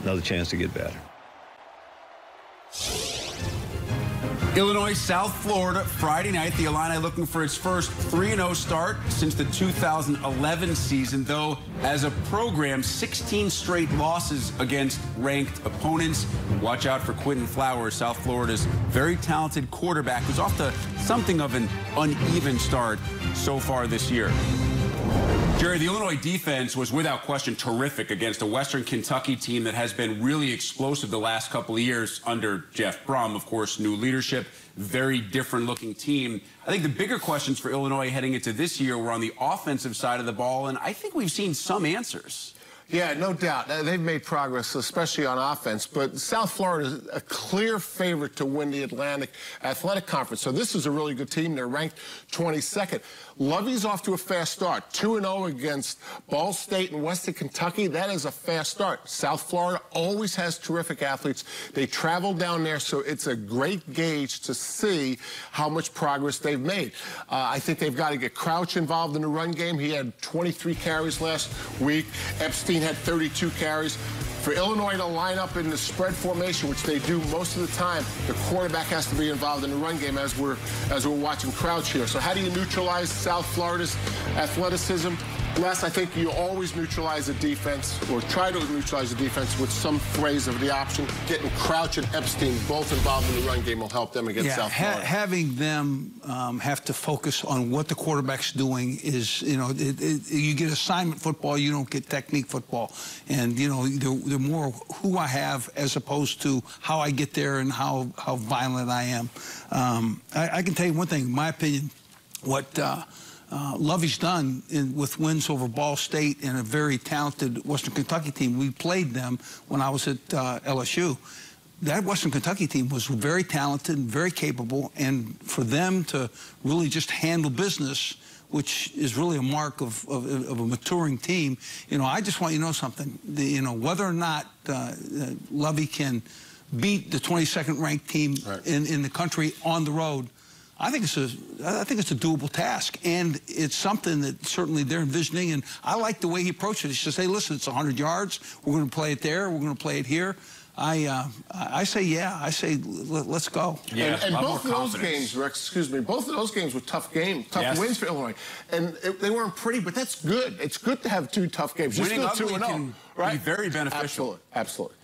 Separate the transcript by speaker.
Speaker 1: another chance to get better.
Speaker 2: Illinois, South Florida, Friday night. The Illini looking for its first 3-0 start since the 2011 season, though as a program, 16 straight losses against ranked opponents. Watch out for Quentin Flowers, South Florida's very talented quarterback, who's off to something of an uneven start so far this year. Gerry, the Illinois defense was without question terrific against a Western Kentucky team that has been really explosive the last couple of years under Jeff Brum. Of course, new leadership, very different looking team. I think the bigger questions for Illinois heading into this year were on the offensive side of the ball, and I think we've seen some answers.
Speaker 3: Yeah, no doubt. They've made progress, especially on offense. But South Florida is a clear favorite to win the Atlantic Athletic Conference. So this is a really good team. They're ranked 22nd. Lovey's off to a fast start. 2-0 against Ball State and Western Kentucky. That is a fast start. South Florida always has terrific athletes. They travel down there, so it's a great gauge to see how much progress they've made. I think they've got to get Crouch involved in the run game. He had 23 carries last week. Epstein had 32 carries. For Illinois to line up in the spread formation, which they do most of the time, the quarterback has to be involved in the run game as we're watching Crouch here. So how do you neutralize South Florida's athleticism? Les, I think you always neutralize the defense, or try to neutralize the defense with some phrase of the option. Getting Crouch and Epstein both involved in the run game will help them against South Florida.
Speaker 4: Having them have to focus on what the quarterback's doing is, you know, you get assignment football, you don't get technique football. And, you know, the more who I have as opposed to how I get there and how violent I am. I can tell you one thing, in my opinion, what Lovey's done with wins over Ball State and a very talented Western Kentucky team. We played them when I was at LSU. That Western Kentucky team was very talented and very capable, and for them to really just handle business, which is really a mark of a maturing team, you know, I just want you to know something. You know, whether or not Lovey can beat the 22nd ranked team in the country on the road, I think it's a doable task, and it's something that certainly they're envisioning. And I like the way he approached it. He says, "Hey, listen, it's 100 yards. We're going to play it there. We're going to play it here." I say, yeah. I say, let's go.
Speaker 3: Yeah, and both of those games, Rex, excuse me, both of those games were tough games, tough wins for Illinois. And they weren't pretty, but that's good. It's good to have two tough games.
Speaker 2: Winning
Speaker 3: You're still
Speaker 2: ugly
Speaker 3: 2-0,
Speaker 2: can
Speaker 3: right?
Speaker 2: be very beneficial.
Speaker 3: Absolutely, absolutely.